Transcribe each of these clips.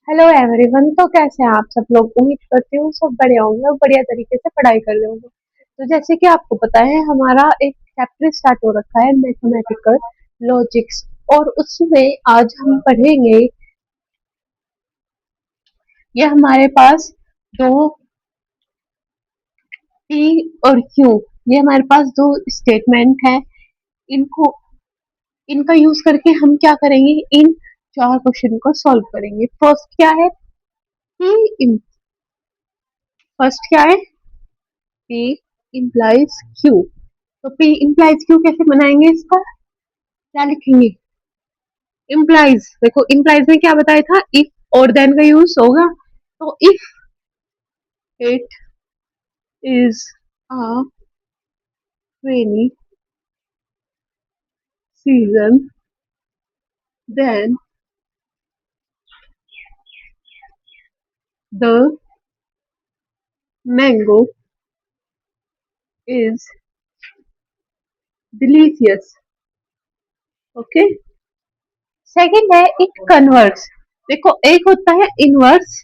Hello everyone. तो कैसे हैं आप सब लोग? उम्मीद करती हूँ सब बढ़िया होंगे और बढ़िया तरीके से पढ़ाई कर रहे होंगे। तो जैसे कि आपको पता है हमारा एक चैप्टर स्टार्ट हो रखा है मैथमेटिकल लॉजिक्स, और उसमें आज हम पढ़ेंगे। ये हमारे पास दो पी और क्यू, ये हमारे पास दो स्टेटमेंट है। इनको इनका यूज करके हम क्या करेंगे, इन चार क्वेश्चन को सॉल्व करेंगे। फर्स्ट क्या है? पी। फर्स्ट क्या है? P implies Q। तो P implies Q कैसे बनाएंगे? इसका क्या लिखेंगे? implies, देखो implies में क्या बताया था, if और then का यूज होगा। तो if it is a rainy season, then the mango is delicious। Okay. Second है इट कन्वर्ट्स। देखो, एक होता है इनवर्स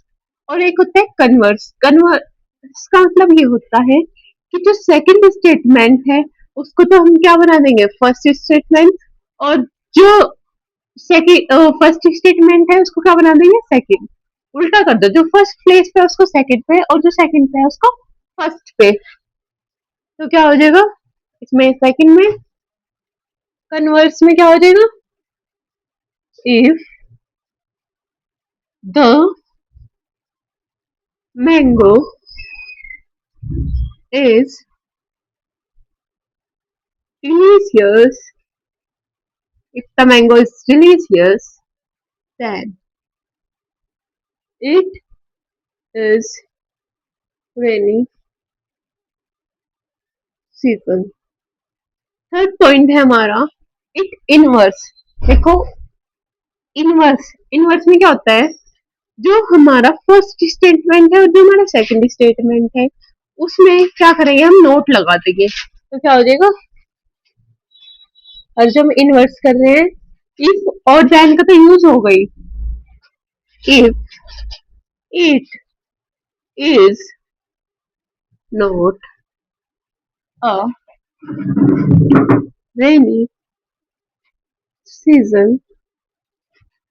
और एक होता है कन्वर्स। कन्वर्स का मतलब ये होता है कि जो सेकंड स्टेटमेंट है उसको तो हम क्या बना देंगे, फर्स्ट स्टेटमेंट। और जो सेकंड फर्स्ट स्टेटमेंट है उसको क्या बना देंगे, सेकंड। उल्टा कर दो, जो फर्स्ट प्लेस पे है उसको सेकंड पे और जो सेकंड पे है उसको फर्स्ट पे। तो क्या हो जाएगा इसमें, सेकंड में कन्वर्स में क्या हो जाएगा, if the mango is delicious, if the mango is delicious, then it is rainy season। Third point है हमारा इट इनवर्स। देखो, इनवर्स इनवर्स में क्या होता है, जो हमारा फर्स्ट स्टेटमेंट है और जो हमारा सेकंड स्टेटमेंट है उसमें क्या करेंगे, हम नोट लगा देंगे। तो क्या हो जाएगा, और जो हम इनवर्स कर रहे हैं, इफ और देन का तो यूज हो गई। If it is not a rainy season,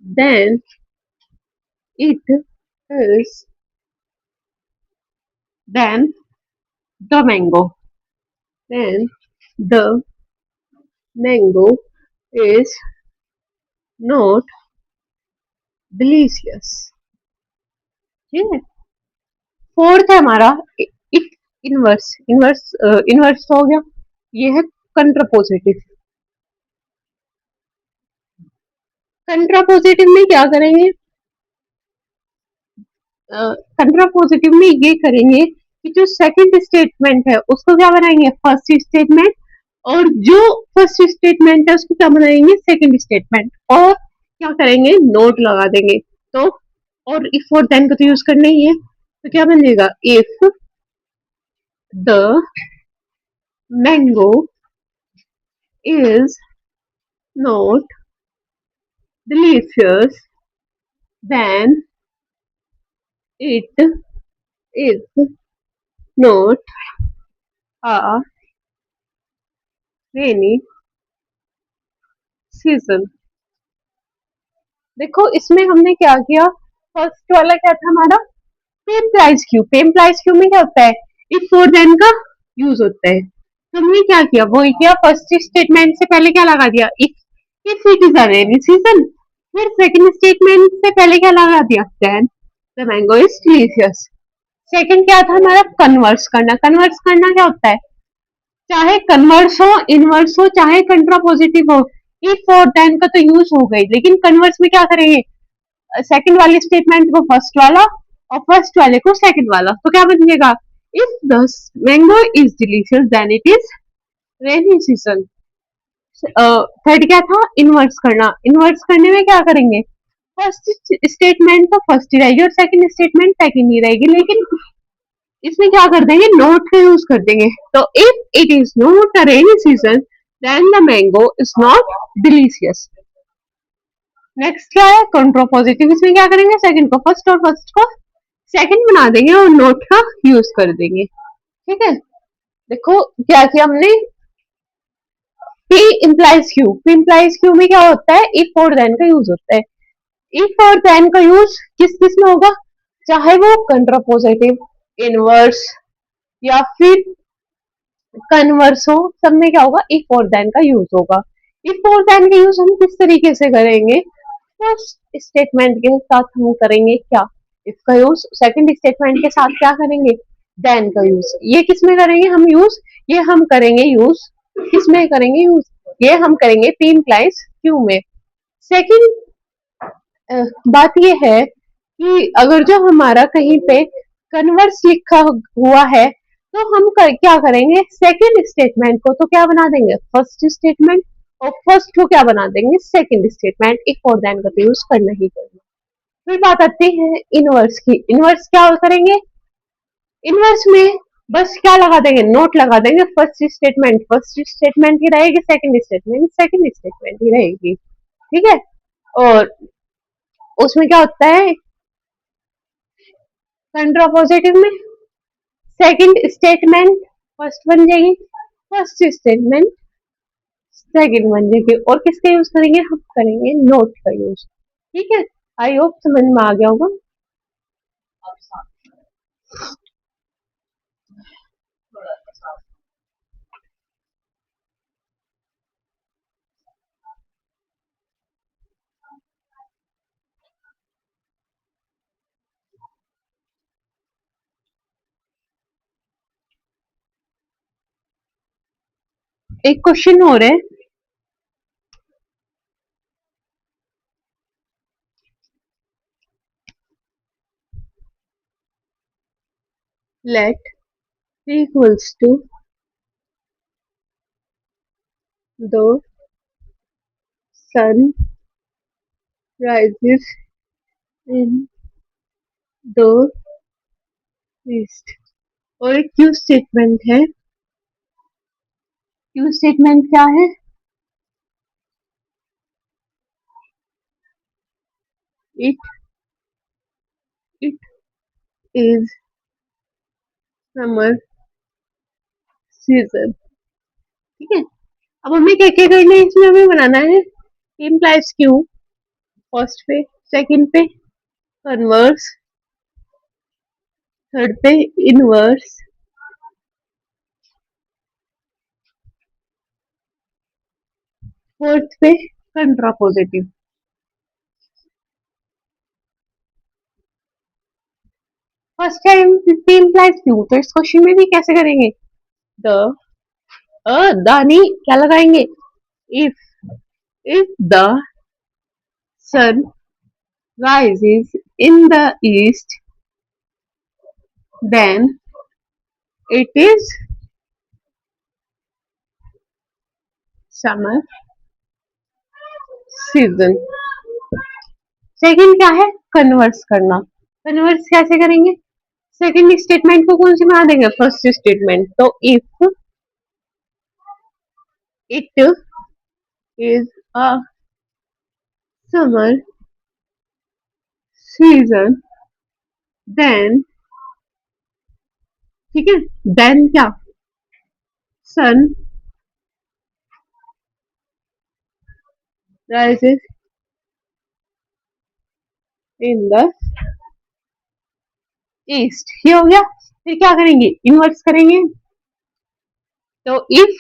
then it is then the mango. Then the mango is not delicious। ठीक है। फोर्थ है हमारा इट इनवर्स। इनवर्स तो हो गया, ये है कंट्रापोजिटिव। कंट्रापोजिटिव में क्या करेंगे, कंट्रापोजिटिव में ये करेंगे कि जो सेकंड स्टेटमेंट है उसको क्या बनाएंगे, फर्स्ट स्टेटमेंट। और जो फर्स्ट स्टेटमेंट है उसको क्या बनाएंगे, सेकंड स्टेटमेंट। और क्या करेंगे, नोट लगा देंगे। तो और इफ और देन को तो यूज करना ही है। तो क्या बनेगा, if the mango is not delicious, then it is not a rainy season. देखो, इसमें हमने क्या किया, फर्स्ट वाला क्या था हमारा, पेम प्लाइज क्यू। पेम प्लाइज क्यू में क्या होता है, इफ और देन का यूज होता है। तो हमने क्या किया, वो किया, फर्स्ट स्टेटमेंट से पहले क्या लगा दिया, if it is a rainy season. फिर सेकंड स्टेटमेंट से पहले क्या लगा दिया, then the mango is delicious. Second क्या था हमारा, कन्वर्स करना। कन्वर्स करना क्या होता है, चाहे कन्वर्स हो, इनवर्स हो, चाहे कंट्रापोजिटिव हो, इफ और देन का तो यूज हो गई, लेकिन कन्वर्स में क्या करेंगे, सेकंड वाले स्टेटमेंट को फर्स्ट वाला और फर्स्ट वाले को सेकंड वाला। तो क्या बनेगा, if the mango is delicious then it is rainy season. Third क्या था, इनवर्स करना। इनवर्स करने में क्या करेंगे, फर्स्ट स्टेटमेंट तो फर्स्ट ही रहेगी और सेकंड स्टेटमेंट सेकंड ही रहेगी, लेकिन इसमें क्या कर देंगे, नोट का यूज कर देंगे। तो if it is not a rainy season then the mango is not delicious. Next क्या है, कंट्रोपोजिटिव। इसमें क्या करेंगे, सेकंड को फर्स्ट और फर्स्ट को सेकंड बना देंगे और नोट का यूज कर देंगे। ठीक है, देखो क्या किया हमने, P implies Q। P implies Q में क्या होता है, if और then का यूज होता है। if और then का यूज किस किस में होगा, चाहे वो कंट्रापोजिटिव, इनवर्स या फिर कन्वर्स हो, सब में क्या होगा, if और then का यूज होगा। if और then का यूज हम किस तरीके से करेंगे, फर्स्ट स्टेटमेंट के साथ हम करेंगे क्या, if का यूज, सेकंड स्टेटमेंट के साथ क्या करेंगे, then का यूज। ये किस में करेंगे हम यूज, ये हम करेंगे यूज, किस में करेंगे यूज, ये हम करेंगे P implies Q में। सेकंड बात ये है कि अगर जो हमारा कहीं पे कन्वर्स लिखा हुआ है तो हम क्या करेंगे, सेकंड स्टेटमेंट को तो क्या बना देंगे, फर्स्ट स्टेटमेंट, और फर्स्ट को क्या बना देंगे, सेकंड स्टेटमेंट। इफ और देन का तो यूज करना ही करना। फिर बात आती है इनवर्स की। इनवर्स क्या करेंगे, इनवर्स में बस क्या लगा देंगे, नोट लगा देंगे, फर्स्ट स्टेटमेंट ही रहेगी, सेकंड स्टेटमेंट ही रहेगी। ठीक है, और उसमें क्या होता है, कंट्रापोजिटिव में सेकंड स्टेटमेंट फर्स्ट बन जाएगी, फर्स्ट स्टेटमेंट सेकंड बन जाएगी, और किसका यूज करेंगे, हम करेंगे नोट का यूज। ठीक है, आई होप समझ में आ गया होगा। एक क्वेश्चन और है, late p equals to the sun rises in the east। और एक क्यू स्टेटमेंट है, क्यू स्टेटमेंट क्या है, it it is summer season. ठीक है, अब हमें क्या क्या करना है, इसमें हमें बनाना है इम्प्लाइज क्यू फर्स्ट पे, सेकंड पे कन्वर्स, थर्ड पे इनवर्स, फोर्थ पे contrapositive. First time p implies q, तो इस क्वेश्चन में भी कैसे करेंगे, द द नहीं, क्या लगाएंगे, if if the sun rises in the east then it is summer season। Second क्या है, कन्वर्स करना। कन्वर्स कैसे करेंगे, सेकंड स्टेटमेंट को कौन सी बना देंगे, फर्स्ट स्टेटमेंट। तो if it is a summer season then, ठीक है, देन क्या, sun rises in the east. ये हो गया। फिर क्या करेंगे, इनवर्स करेंगे। तो इफ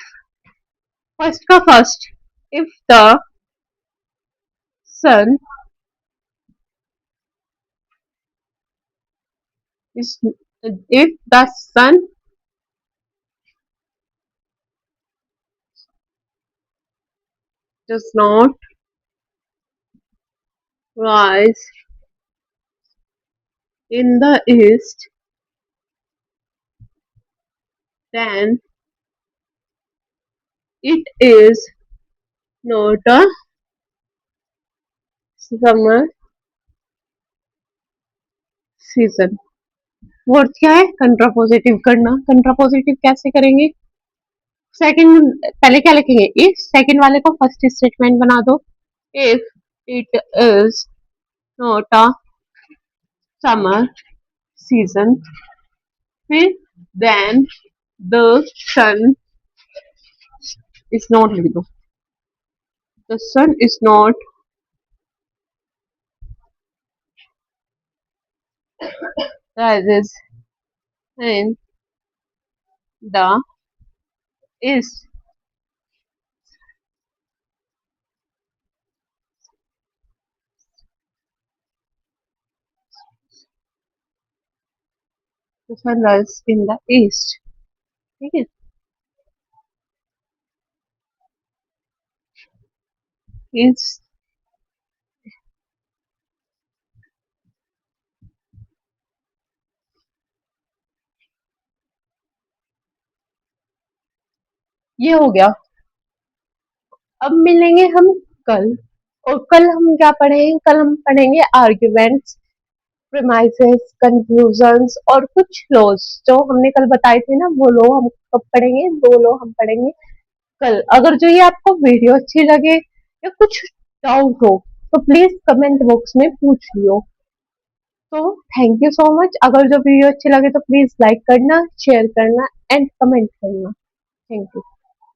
फर्स्ट का first, if the sun is, if the sun does not rise in the east then it is not a summer season। Fourth क्या है, कंट्रापोजिटिव करना। कंट्रापोजिटिव कैसे करेंगे, सेकंड पहले क्या लिखेंगे, इफ सेकंड वाले को फर्स्ट स्टेटमेंट बना दो, if It is not a summer season. फिर then the sun is not लिख दो. The sun is not rises in the east. The sun rises in the east. ठीक है. Is ये हो गया. अब मिलेंगे हम कल. और कल हम क्या पढ़ेंगे? कल हम पढ़ेंगे आर्ग्यूमेंट्स, प्रीमाइसेस, कंक्लूजन्स और कुछ लॉज जो हमने कल बताए थे ना, वो लॉ हम कब पढ़ेंगे? दो लॉ हम पढ़ेंगे कल. अगर जो ये आपको वीडियो अच्छी लगे या कुछ डाउट हो तो प्लीज कमेंट बॉक्स में पूछ लियो. तो थैंक यू सो मच. अगर जो वीडियो अच्छी लगे तो प्लीज लाइक करना, शेयर करना एंड कमेंट करना. Thank you.